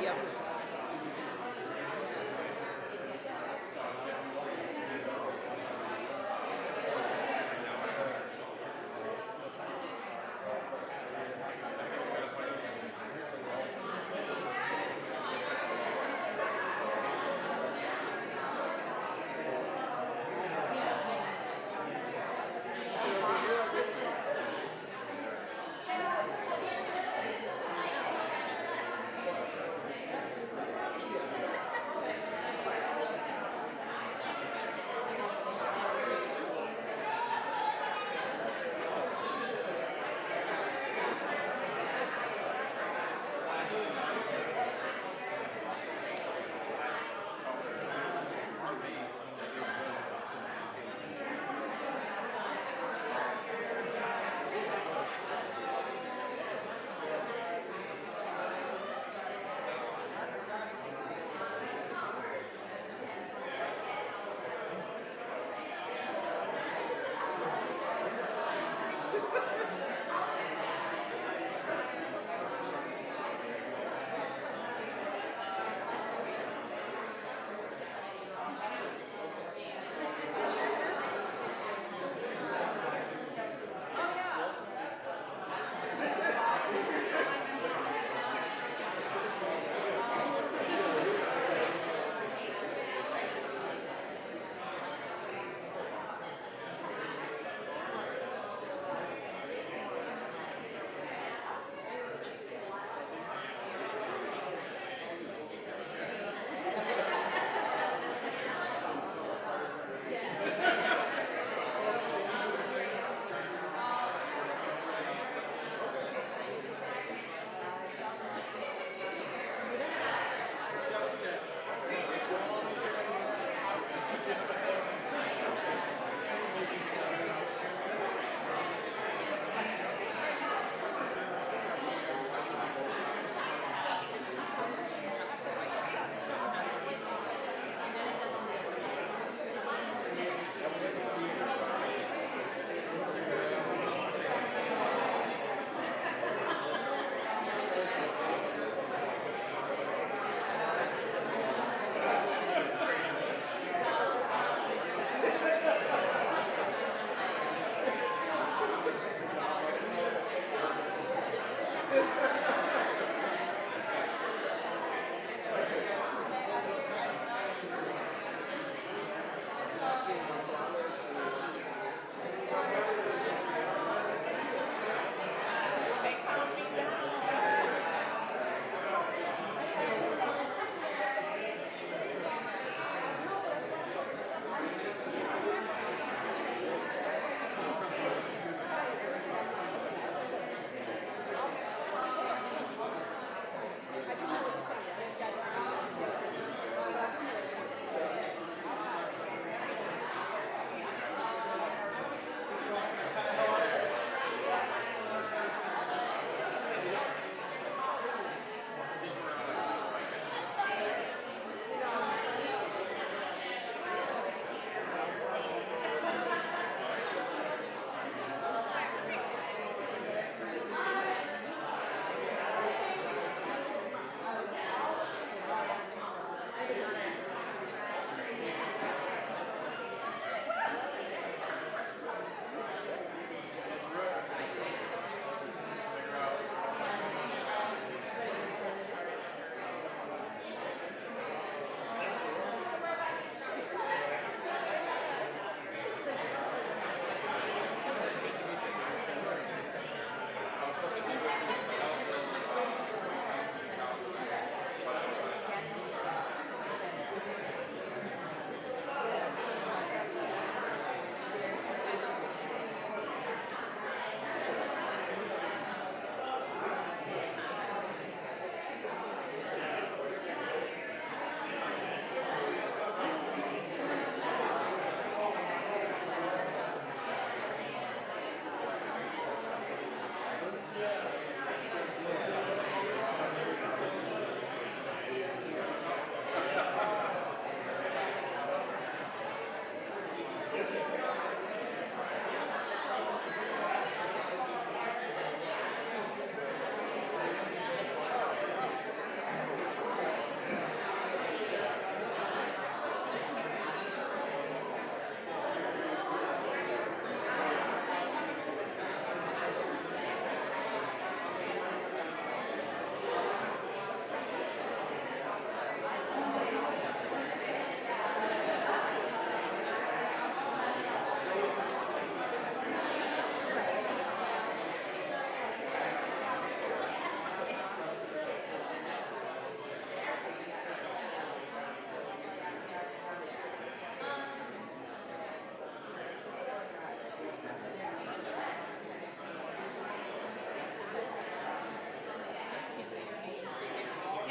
Yep.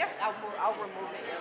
Yep, I'll remove it.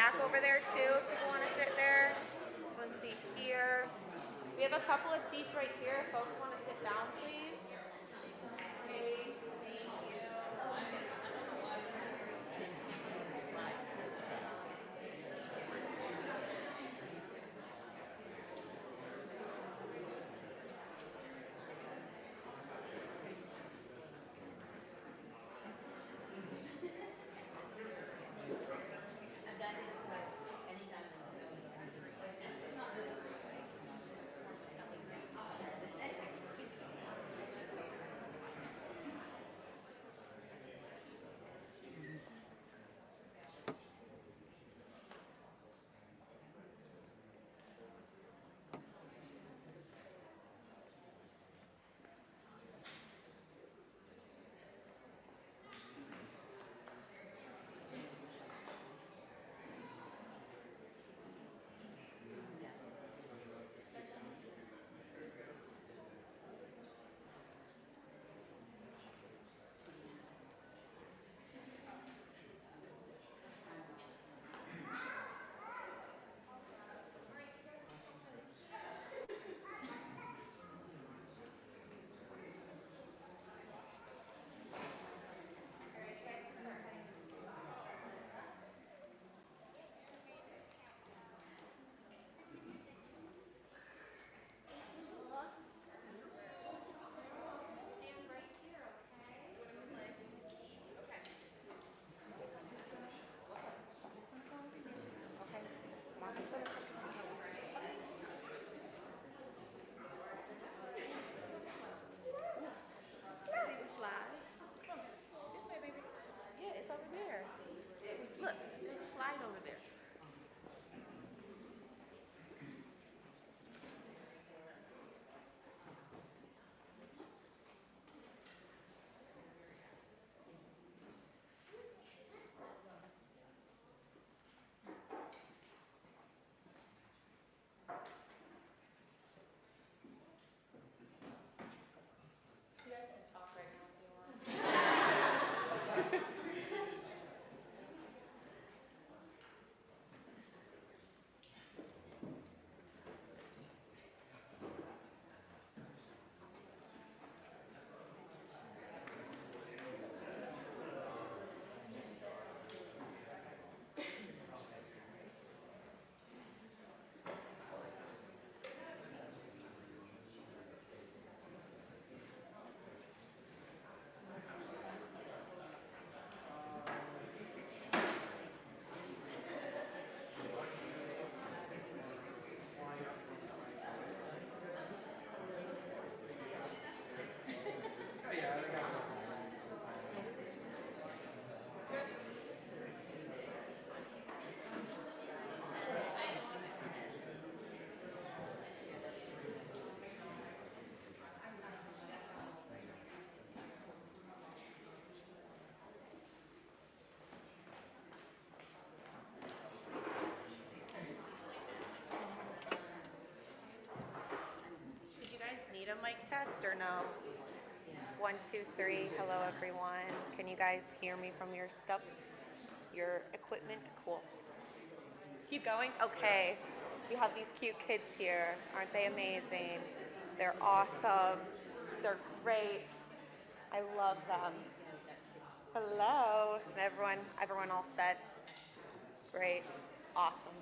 back over there too if people want to sit there. This one seat here. We have a couple of seats right here. If folks want to sit down, please. Okay, thank you. See the slide? Come. This way, baby. Yeah, it's over there. Look, there's a slide over there. You guys can talk right now if you want. Did you guys need a mic test or no? 1, 2, 3. Hello, everyone. Can you guys hear me from your stuff? Your equipment? Cool. Keep going? Okay. You have these cute kids here. Aren't they amazing? They're awesome. They're great. I love them. Hello. Everyone all set? Great. Awesome.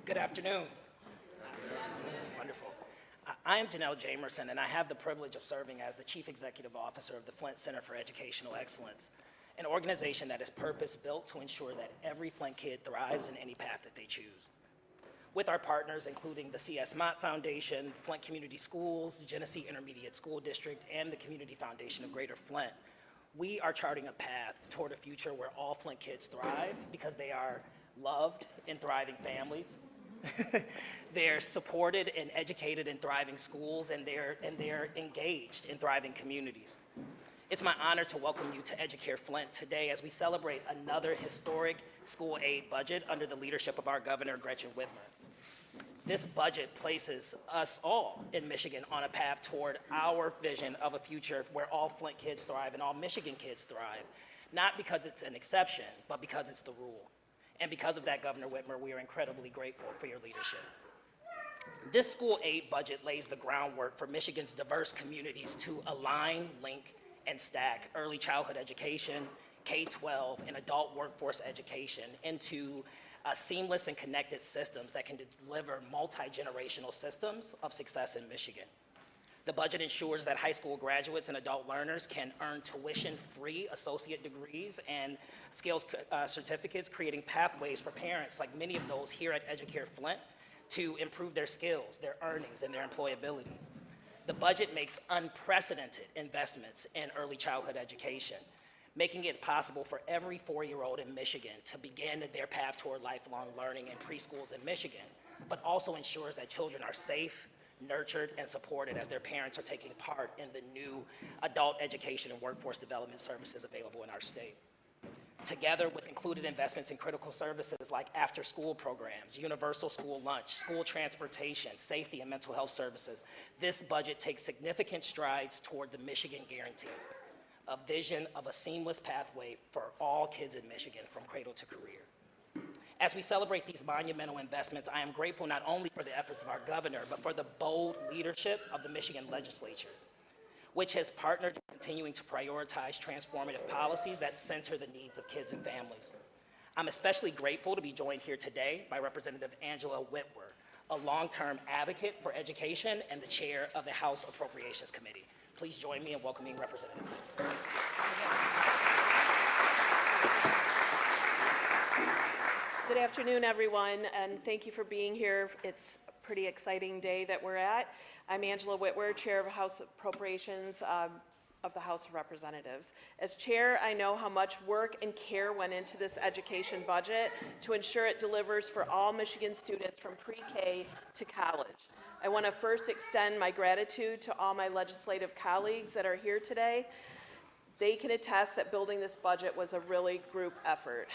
Good afternoon. Wonderful. I am Janelle Jamerson, and I have the privilege of serving as the Chief Executive Officer of the Flint Center for Educational Excellence, an organization that is purpose-built to ensure that every Flint kid thrives in any path that they choose. With our partners, including the C.S. Mott Foundation, Flint Community Schools, Genesee Intermediate School District, and the Community Foundation of Greater Flint, we are charting a path toward a future where all Flint kids thrive because they are loved in thriving families. They're supported and educated in thriving schools, and they're engaged in thriving communities. It's my honor to welcome you to Educare Flint today as we celebrate another historic school aid budget under the leadership of our Governor, Gretchen Whitmer. This budget places us all in Michigan on a path toward our vision of a future where all Flint kids thrive and all Michigan kids thrive, not because it's an exception, but because it's the rule. And because of that, Governor Whitmer, we are incredibly grateful for your leadership. This school aid budget lays the groundwork for Michigan's diverse communities to align, link, and stack early childhood education, K-12, and adult workforce education into seamless and connected systems that can deliver multi-generational systems of success in Michigan. The budget ensures that high school graduates and adult learners can earn tuition-free associate degrees and skills certificates, creating pathways for parents, like many of those here at Educare Flint, to improve their skills, their earnings, and their employability. The budget makes unprecedented investments in early childhood education, making it possible for every 4-year-old in Michigan to begin their path toward lifelong learning in preschools in Michigan, but also ensures that children are safe, nurtured, and supported as their parents are taking part in the new adult education and workforce development services available in our state. Together with included investments in critical services like after-school programs, universal school lunch, school transportation, safety, and mental health services, this budget takes significant strides toward the Michigan Guarantee, a vision of a seamless pathway for all kids in Michigan from cradle to career. As we celebrate these monumental investments, I am grateful not only for the efforts of our governor, but for the bold leadership of the Michigan legislature, which has partnered in continuing to prioritize transformative policies that center the needs of kids and families. I'm especially grateful to be joined here today by Representative Angela Whitmer, a long-term advocate for education and the chair of the House Appropriations Committee. Please join me in welcoming Representative Whitmer. Good afternoon, everyone, and thank you for being here. It's a pretty exciting day that we're at. I'm Angela Whitmer, Chair of House Appropriations of the House of Representatives. As Chair, I know how much work and care went into this education budget to ensure it delivers for all Michigan students from pre-K to college. I want to first extend my gratitude to all my legislative colleagues that are here today. They can attest that building this budget was a really group effort.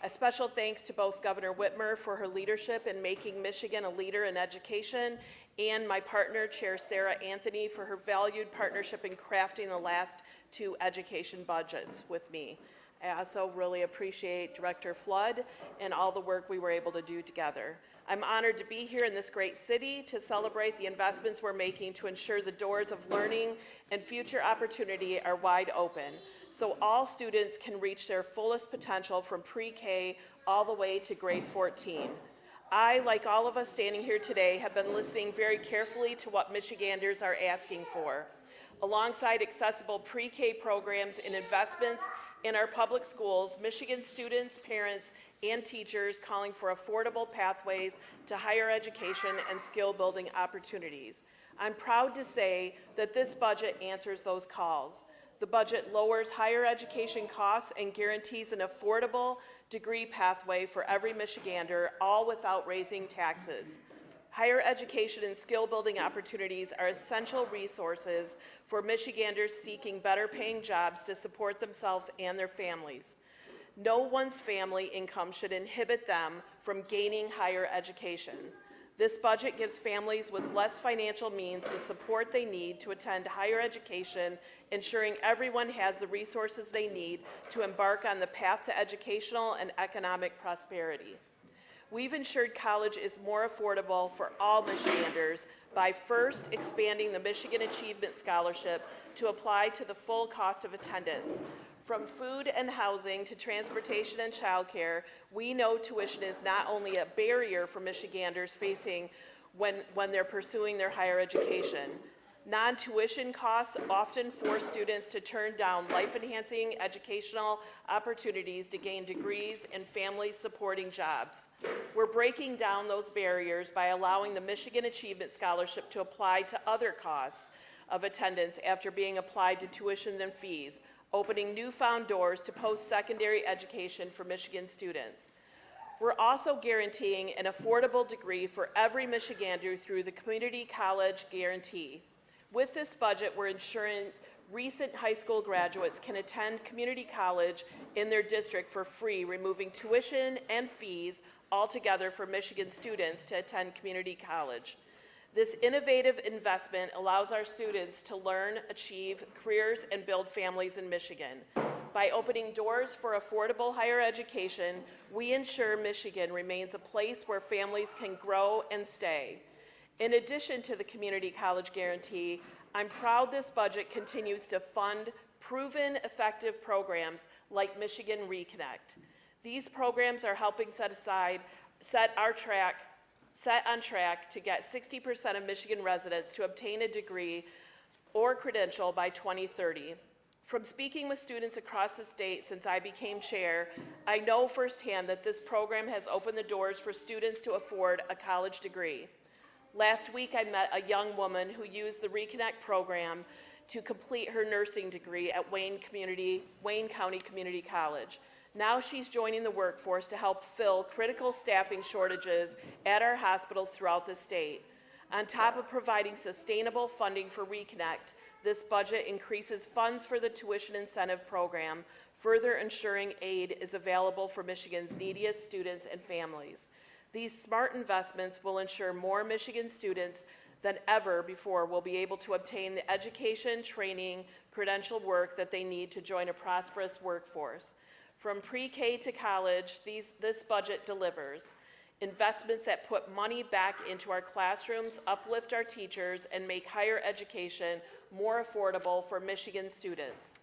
A special thanks to both Governor Whitmer for her leadership in making Michigan a leader in education, and my partner, Chair Sarah Anthony, for her valued partnership in crafting the last 2 education budgets with me. I also really appreciate Director Flood and all the work we were able to do together. I'm honored to be here in this great city to celebrate the investments we're making to ensure the doors of learning and future opportunity are wide open, so all students can reach their fullest potential from pre-K all the way to grade 14. I, like all of us standing here today, have been listening very carefully to what Michiganders are asking for. Alongside accessible pre-K programs and investments in our public schools, Michigan students, parents, and teachers calling for affordable pathways to higher education and skill-building opportunities. I'm proud to say that this budget answers those calls. The budget lowers higher education costs and guarantees an affordable degree pathway for every Michigander, all without raising taxes. Higher education and skill-building opportunities are essential resources for Michiganders seeking better-paying jobs to support themselves and their families. No one's family income should inhibit them from gaining higher education. This budget gives families with less financial means the support they need to attend higher education, ensuring everyone has the resources they need to embark on the path to educational and economic prosperity. We've ensured college is more affordable for all Michiganders by first expanding the Michigan Achievement Scholarship to apply to the full cost of attendance. From food and housing to transportation and childcare, we know tuition is not only a barrier for Michiganders facing when they're pursuing their higher education. Non-tuition costs often force students to turn down life-enhancing educational opportunities to gain degrees and family-supporting jobs. We're breaking down those barriers by allowing the Michigan Achievement Scholarship to apply to other costs of attendance after being applied to tuition and fees, opening newfound doors to post-secondary education for Michigan students. We're also guaranteeing an affordable degree for every Michigander through the Community College Guarantee. With this budget, we're ensuring recent high school graduates can attend community college in their district for free, removing tuition and fees altogether for Michigan students to attend community college. This innovative investment allows our students to learn, achieve careers, and build families in Michigan. By opening doors for affordable higher education, we ensure Michigan remains a place where families can grow and stay. In addition to the Community College Guarantee, I'm proud this budget continues to fund proven effective programs like Michigan Reconnect. These programs are helping set on track to get 60% of Michigan residents to obtain a degree or credential by 2030. From speaking with students across the state since I became chair, I know firsthand that this program has opened the doors for students to afford a college degree. Last week, I met a young woman who used the Reconnect program to complete her nursing degree at Wayne County Community College. Now she's joining the workforce to help fill critical staffing shortages at our hospitals throughout the state. On top of providing sustainable funding for Reconnect, this budget increases funds for the tuition incentive program, further ensuring aid is available for Michigan's neediest students and families. These smart investments will ensure more Michigan students than ever before will be able to obtain the education, training, credentialed work that they need to join a prosperous workforce. From pre-K to college, this budget delivers investments that put money back into our classrooms, uplift our teachers, and make higher education more affordable for Michigan students.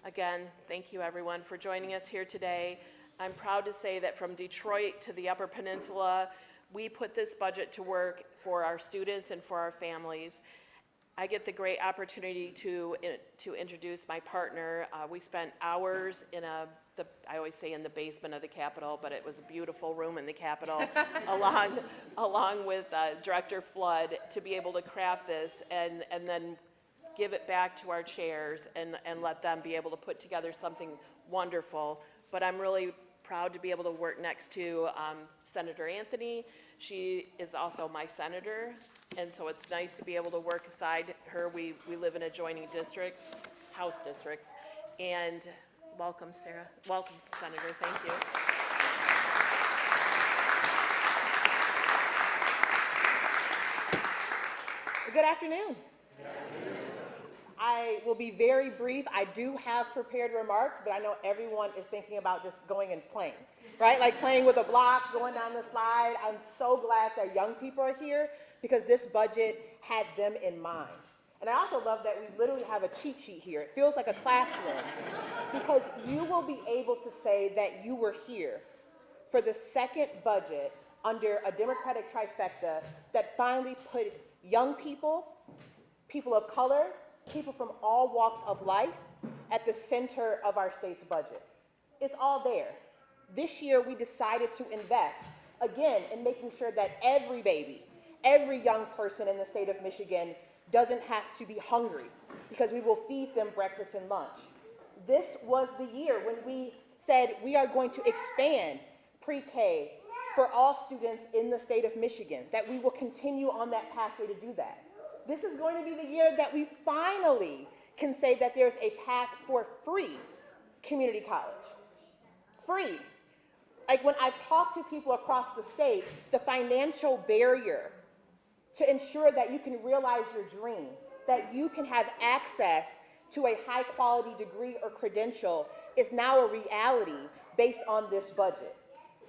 Again, thank you everyone for joining us here today. I'm proud to say that from Detroit to the Upper Peninsula, we put this budget to work for our students and for our families. I get the great opportunity to introduce my partner. We spent hours in I always say in the basement of the Capitol, but it was a beautiful room in the Capitol, along with Director Flood, to be able to craft this and then give it back to our chairs and let them be able to put together something wonderful. But I'm really proud to be able to work next to Senator Anthony. She is also my senator, and so it's nice to be able to work beside her. We live in adjoining districts, House districts, and welcome, Sarah. Welcome, Senator. Thank you. Good afternoon. I will be very brief. I do have prepared remarks, but I know everyone is thinking about just going and playing, right? Like playing with a block, going down the slide. I'm so glad that young people are here because this budget had them in mind. And I also love that we literally have a cheat sheet here. It feels like a classroom because you will be able to say that you were here for the second budget under a Democratic trifecta that finally put young people, people of color, people from all walks of life at the center of our state's budget. It's all there. This year, we decided to invest, again, in making sure that every baby, every young person in the state of Michigan doesn't have to be hungry because we will feed them breakfast and lunch. This was the year when we said we are going to expand pre-K for all students in the state of Michigan, that we will continue on that pathway to do that. This is going to be the year that we finally can say that there's a path for free community college. Free. Like when I've talked to people across the state, the financial barrier to ensure that you can realize your dream, that you can have access to a high quality degree or credential is now a reality based on this budget.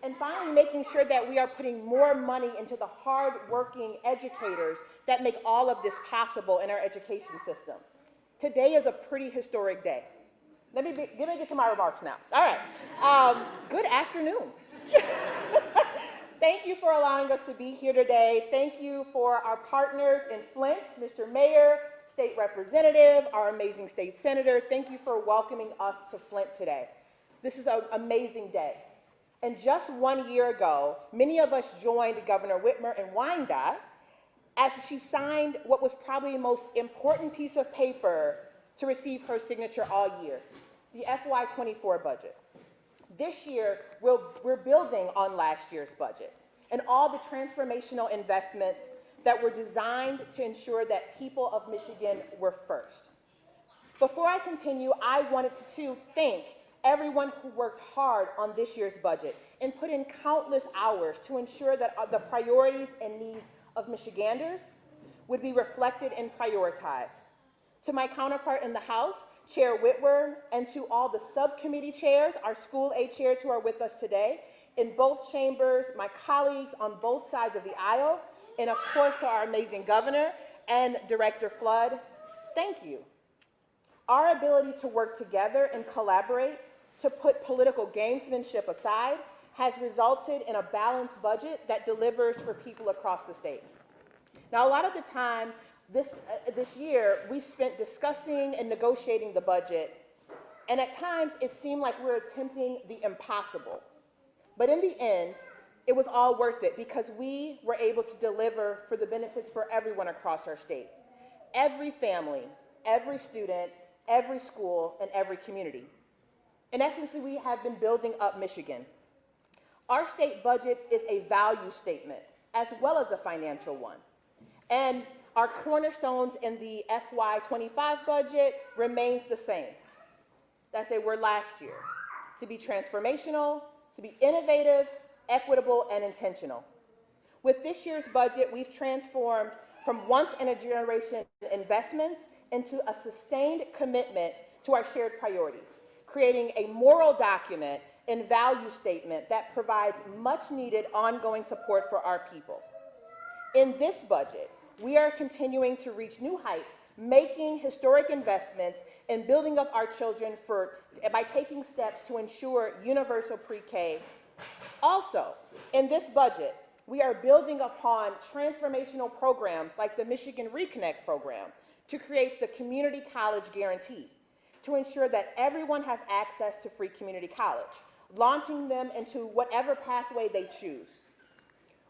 And finally, making sure that we are putting more money into the hard-working educators that make all of this possible in our education system. Today is a pretty historic day. Let me get to my remarks now. All right. Good afternoon. Thank you for allowing us to be here today. Thank you for our partners in Flint, Mr. Mayor, State Representative, our amazing State Senator. Thank you for welcoming us to Flint today. This is an amazing day. And just 1 year ago, many of us joined Governor Whitmer in Wyandotte as she signed what was probably the most important piece of paper to receive her signature all year, the FY24 budget. This year, we're building on last year's budget and all the transformational investments that were designed to ensure that people of Michigan were first. Before I continue, I wanted to thank everyone who worked hard on this year's budget and put in countless hours to ensure that the priorities and needs of Michiganders would be reflected and prioritized. To my counterpart in the House, Chair Whitmer, and to all the subcommittee chairs, our school aide chairs who are with us today, in both chambers, my colleagues on both sides of the aisle, and of course to our amazing governor and Director Flood, thank you. Our ability to work together and collaborate, to put political gamesmanship aside, has resulted in a balanced budget that delivers for people across the state. Now, a lot of the time this year, we spent discussing and negotiating the budget, and at times it seemed like we were attempting the impossible. But in the end, it was all worth it because we were able to deliver for the benefits for everyone across our state. Every family, every student, every school, and every community. In essence, we have been building up Michigan. Our state budget is a value statement as well as a financial one. And our cornerstones in the FY25 budget remains the same as they were last year, to be transformational, to be innovative, equitable, and intentional. With this year's budget, we've transformed from once-in-a-generation investments into a sustained commitment to our shared priorities, creating a moral document and value statement that provides much-needed ongoing support for our people. In this budget, we are continuing to reach new heights, making historic investments and building up our children by taking steps to ensure universal pre-K. Also, in this budget, we are building upon transformational programs like the Michigan Reconnect program to create the Community College Guarantee to ensure that everyone has access to free community college, launching them into whatever pathway they choose.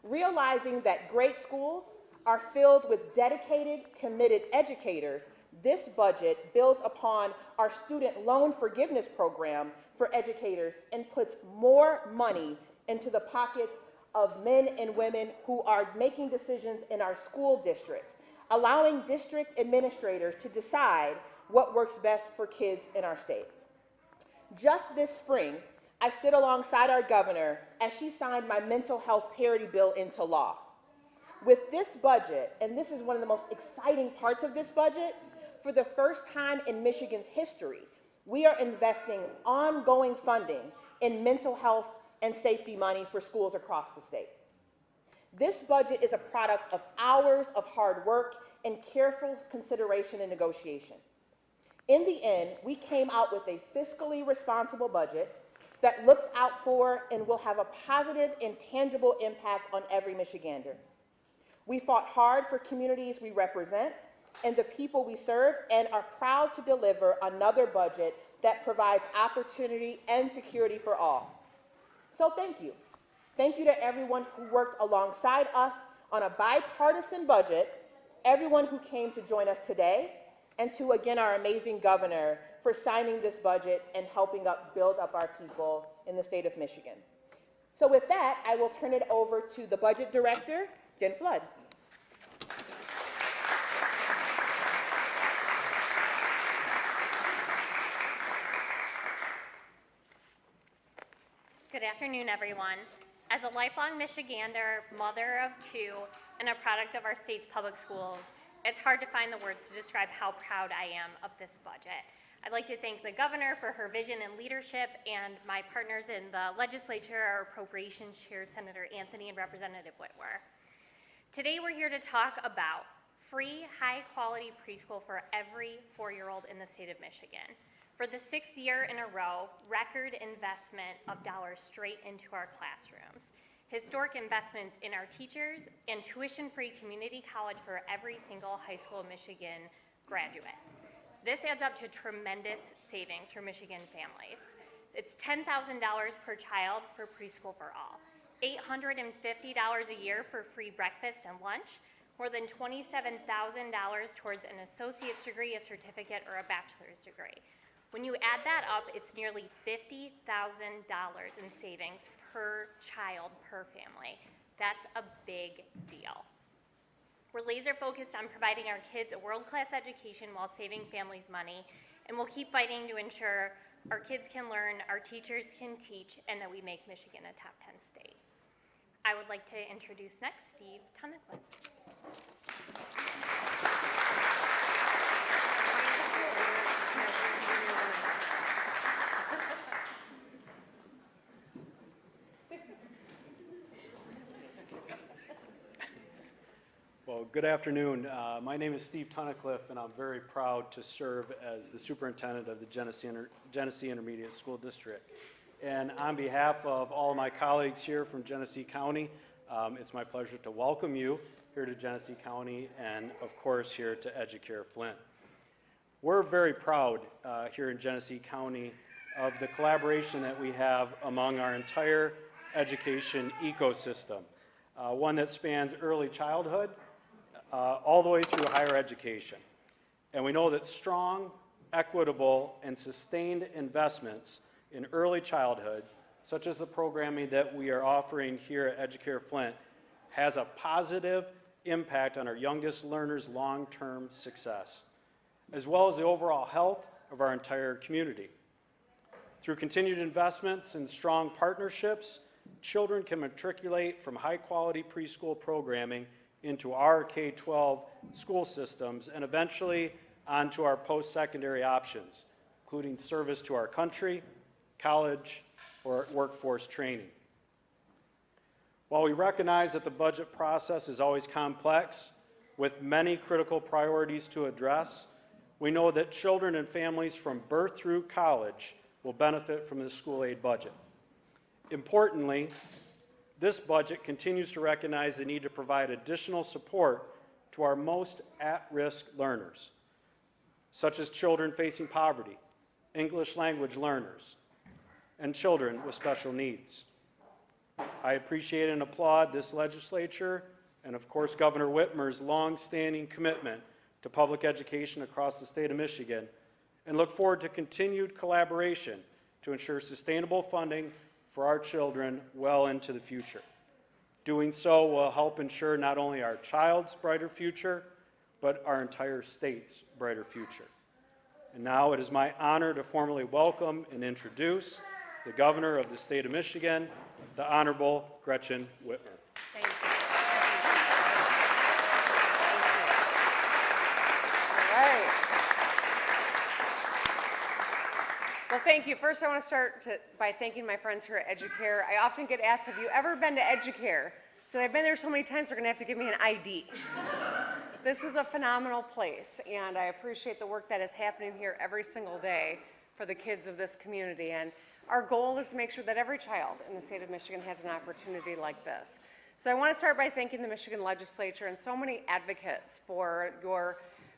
Realizing that great schools are filled with dedicated, committed educators, this budget builds upon our student loan forgiveness program for educators and puts more money into the pockets of men and women who are making decisions in our school districts, allowing district administrators to decide what works best for kids in our state. Just this spring, I stood alongside our governor as she signed my mental health parity bill into law. With this budget, and this is one of the most exciting parts of this budget, for the first time in Michigan's history, we are investing ongoing funding in mental health and safety money for schools across the state. This budget is a product of hours of hard work and careful consideration and negotiation. In the end, we came out with a fiscally responsible budget that looks out for and will have a positive and tangible impact on every Michigander. We fought hard for communities we represent and the people we serve and are proud to deliver another budget that provides opportunity and security for all. So thank you. Thank you to everyone who worked alongside us on a bipartisan budget, everyone who came to join us today, and to, again, our amazing governor for signing this budget and helping build up our people in the state of Michigan. So with that, I will turn it over to the budget director, Jen Flood. Good afternoon, everyone. As a lifelong Michigander, mother of two, and a product of our state's public schools, it's hard to find the words to describe how proud I am of this budget. I'd like to thank the governor for her vision and leadership, and my partners in the legislature, our appropriations chair, Senator Anthony and Representative Whitmer. Today we're here to talk about free, high-quality preschool for every 4-year-old in the state of Michigan. For the 6th year in a row, record investment of dollars straight into our classrooms. Historic investments in our teachers and tuition-free community college for every single high school Michigan graduate. This adds up to tremendous savings for Michigan families. It's $10,000 per child for preschool for all, $850 a year for free breakfast and lunch, more than $27,000 towards an associate's degree, a certificate, or a bachelor's degree. When you add that up, it's nearly $50,000 in savings per child, per family. That's a big deal. We're laser focused on providing our kids a world-class education while saving families money, and we'll keep fighting to ensure our kids can learn, our teachers can teach, and that we make Michigan a top 10 state. I would like to introduce next Steve Tunnicliffe. Well, good afternoon. My name is Steve Tunnicliffe, and I'm very proud to serve as the superintendent of the Genesee Intermediate School District. And on behalf of all of my colleagues here from Genesee County, it's my pleasure to welcome you here to Genesee County and, of course, here to Educare Flint. We're very proud here in Genesee County of the collaboration that we have among our entire education ecosystem, one that spans early childhood all the way through higher education. And we know that strong, equitable, and sustained investments in early childhood, such as the programming that we are offering here at Educare Flint, has a positive impact on our youngest learners' long-term success, as well as the overall health of our entire community. Through continued investments and strong partnerships, children can matriculate from high-quality preschool programming into our K-12 school systems and eventually onto our post-secondary options, including service to our country, college, or workforce training. While we recognize that the budget process is always complex, with many critical priorities to address, we know that children and families from birth through college will benefit from the school aid budget. Importantly, this budget continues to recognize the need to provide additional support to our most at-risk learners, such as children facing poverty, English language learners, and children with special needs. I appreciate and applaud this legislature and, of course, Governor Whitmer's long-standing commitment to public education across the state of Michigan, and look forward to continued collaboration to ensure sustainable funding for our children well into the future. Doing so will help ensure not only our child's brighter future, but our entire state's brighter future. And now it is my honor to formally welcome and introduce the Governor of the state of Michigan, the Honorable Gretchen Whitmer. Thank you. All right. Well, thank you. First, I want to start by thanking my friends here at Educare. I often get asked, have you ever been to Educare? So I've been there so many times, they're going to have to give me an ID. This is a phenomenal place, and I appreciate the work that is happening here every single day for the kids of this community. And our goal is to make sure that every child in the state of Michigan has an opportunity like this. So I want to start by thanking the Michigan legislature and so many advocates for your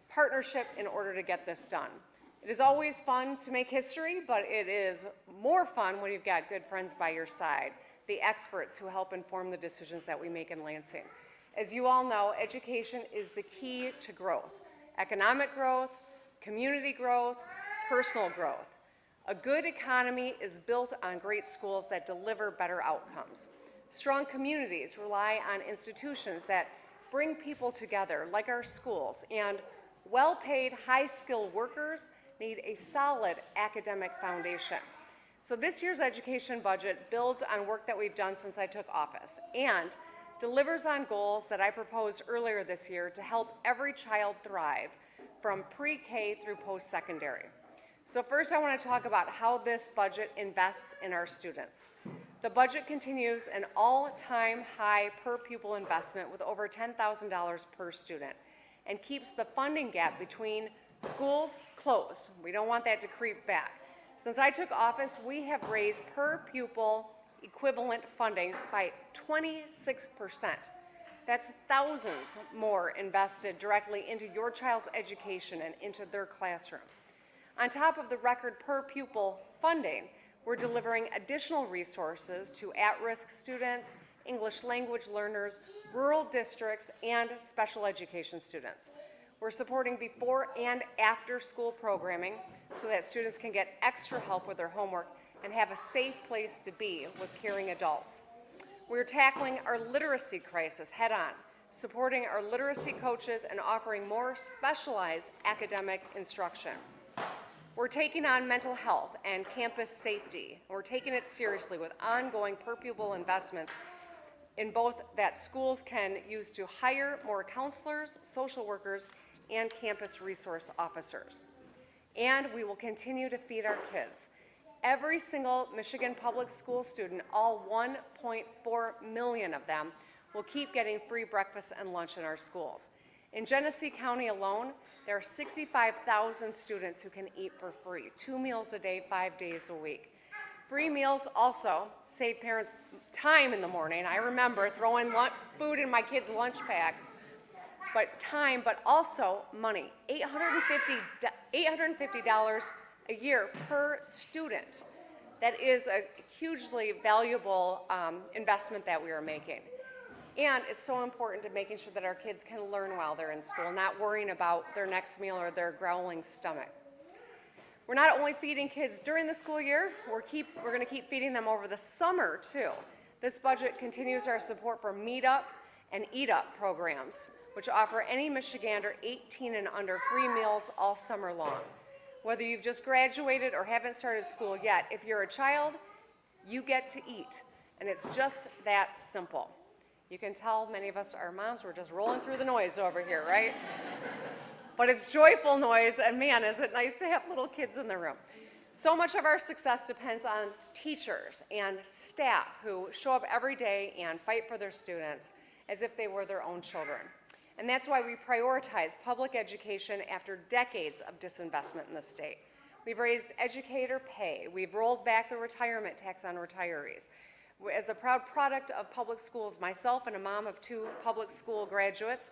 partnership in order to get this done. It is always fun to make history, but it is more fun when you've got good friends by your side, the experts who help inform the decisions that we make in Lansing. As you all know, education is the key to growth, economic growth, community growth, personal growth. A good economy is built on great schools that deliver better outcomes. Strong communities rely on institutions that bring people together, like our schools, and well-paid, high-skilled workers need a solid academic foundation. So this year's education budget builds on work that we've done since I took office and delivers on goals that I proposed earlier this year to help every child thrive from pre-K through post-secondary. So first I want to talk about how this budget invests in our students. The budget continues an all-time high per pupil investment with over $10,000 per student and keeps the funding gap between schools closed. We don't want that to creep back. Since I took office, we have raised per pupil equivalent funding by 26%. That's thousands more invested directly into your child's education and into their classroom. On top of the record per pupil funding, we're delivering additional resources to at-risk students, English language learners, rural districts, and special education students. We're supporting before and after school programming so that students can get extra help with their homework and have a safe place to be with caring adults. We're tackling our literacy crisis head-on, supporting our literacy coaches and offering more specialized academic instruction. We're taking on mental health and campus safety. We're taking it seriously with ongoing per pupil investments in both that schools can use to hire more counselors, social workers, and campus resource officers. And we will continue to feed our kids. Every single Michigan public school student, all 1.4 million of them, will keep getting free breakfast and lunch in our schools. In Genesee County alone, there are 65,000 students who can eat for free, 2 meals a day, 5 days a week. Free meals also save parents time in the morning. I remember throwing food in my kids' lunch packs, but time, but also money. $850 a year per student. That is a hugely valuable investment that we are making. And it's so important to making sure that our kids can learn while they're in school, not worrying about their next meal or their growling stomach. We're not only feeding kids during the school year, we're going to keep feeding them over the summer too. This budget continues our support for Meet Up and Eat Up programs, which offer any Michigander 18 and under free meals all summer long. Whether you've just graduated or haven't started school yet, if you're a child, you get to eat, and it's just that simple. You can tell many of us are moms, we're just rolling through the noise over here, right? But it's joyful noise, and man, is it nice to have little kids in the room. So much of our success depends on teachers and staff who show up every day and fight for their students as if they were their own children. And that's why we prioritize public education after decades of disinvestment in the state. We've raised educator pay. We've rolled back the retirement tax on retirees. As a proud product of public schools, myself and a mom of 2 public school graduates,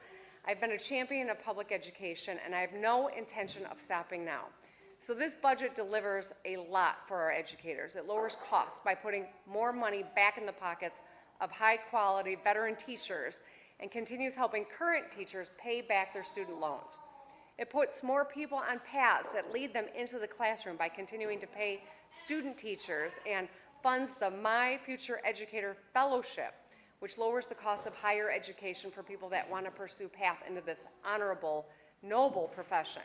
I've been a champion of public education, and I have no intention of stopping now. So this budget delivers a lot for our educators. It lowers costs by putting more money back in the pockets of high-quality veteran teachers and continues helping current teachers pay back their student loans. It puts more people on paths that lead them into the classroom by continuing to pay student teachers and funds the My Future Educator Fellowship, which lowers the cost of higher education for people that want to pursue path into this honorable, noble profession.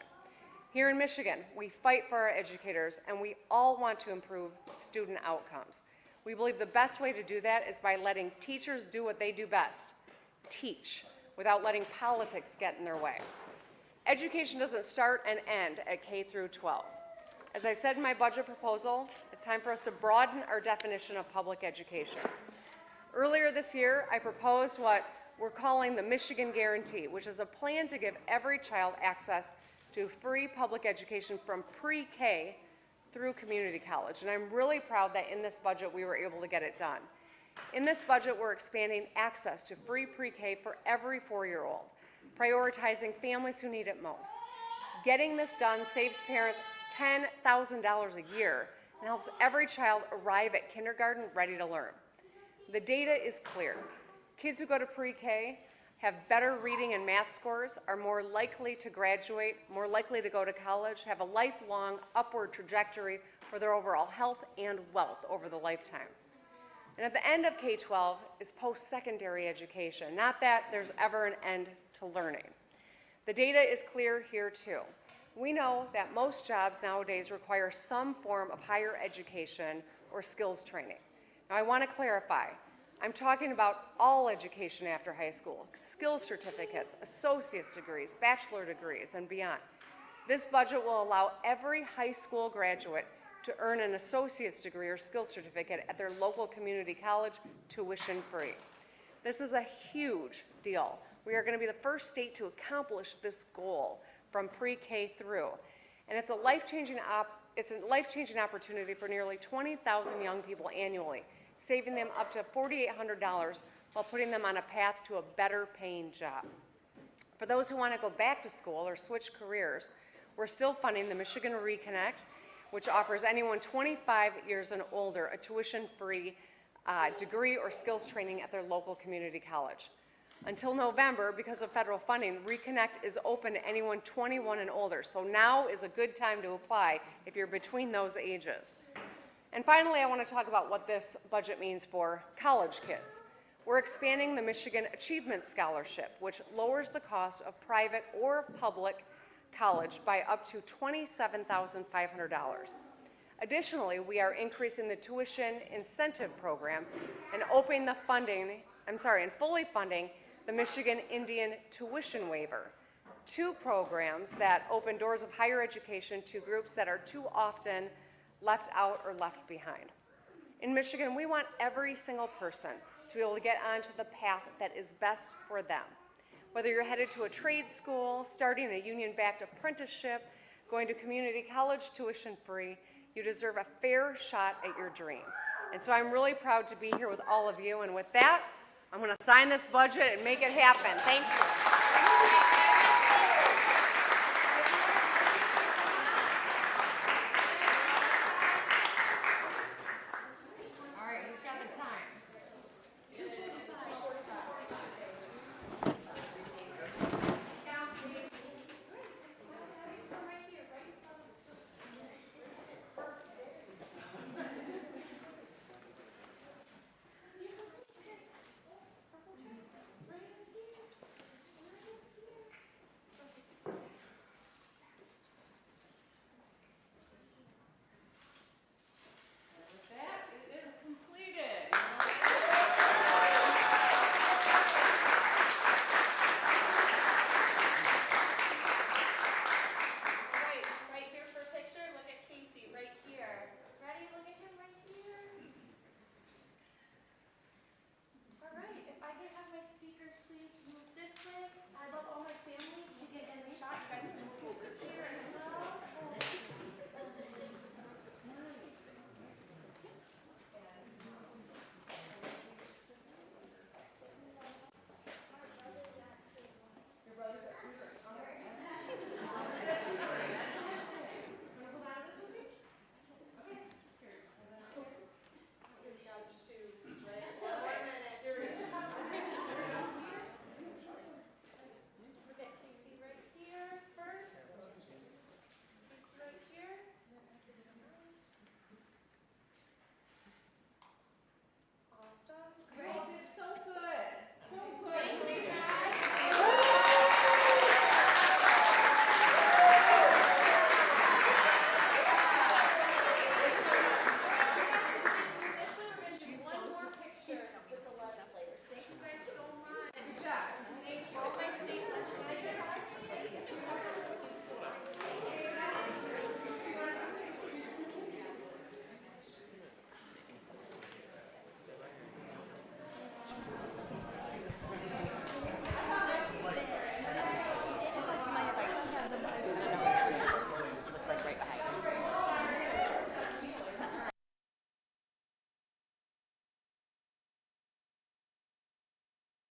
Here in Michigan, we fight for our educators, and we all want to improve student outcomes. We believe the best way to do that is by letting teachers do what they do best, teach, without letting politics get in their way. Education doesn't start and end at K through 12. As I said in my budget proposal, it's time for us to broaden our definition of public education. Earlier this year, I proposed what we're calling the Michigan Guarantee, which is a plan to give every child access to free public education from pre-K through community college. And I'm really proud that in this budget we were able to get it done. In this budget, we're expanding access to free pre-K for every 4-year-old, prioritizing families who need it most. Getting this done saves parents $10,000 a year and helps every child arrive at kindergarten ready to learn. The data is clear. Kids who go to pre-K have better reading and math scores, are more likely to graduate, more likely to go to college, have a lifelong upward trajectory for their overall health and wealth over the lifetime. And at the end of K-12 is post-secondary education, not that there's ever an end to learning. The data is clear here too. We know that most jobs nowadays require some form of higher education or skills training. Now I want to clarify, I'm talking about all education after high school, skills certificates, associate's degrees, bachelor degrees, and beyond. This budget will allow every high school graduate to earn an associate's degree or skills certificate at their local community college tuition-free. This is a huge deal. We are going to be the first state to accomplish this goal from pre-K through. And it's a life-changing opportunity for nearly 20,000 young people annually, saving them up to $4,800 while putting them on a path to a better paying job. For those who want to go back to school or switch careers, we're still funding the Michigan Reconnect, which offers anyone 25 years and older a tuition-free degree or skills training at their local community college. Until November, because of federal funding, Reconnect is open to anyone 21 and older, so now is a good time to apply if you're between those ages. And finally, I want to talk about what this budget means for college kids. We're expanding the Michigan Achievement Scholarship, which lowers the cost of private or public college by up to $27,500. Additionally, we are increasing the tuition incentive program and fully funding the Michigan Indian Tuition Waiver, two programs that open doors of higher education to groups that are too often left out or left behind. In Michigan, we want every single person to be able to get onto the path that is best for them. Whether you're headed to a trade school, starting a union-backed apprenticeship, going to community college tuition-free, you deserve a fair shot at your dream. And so I'm really proud to be here with all of you. And with that, I'm going to sign this budget and make it happen. Thank you.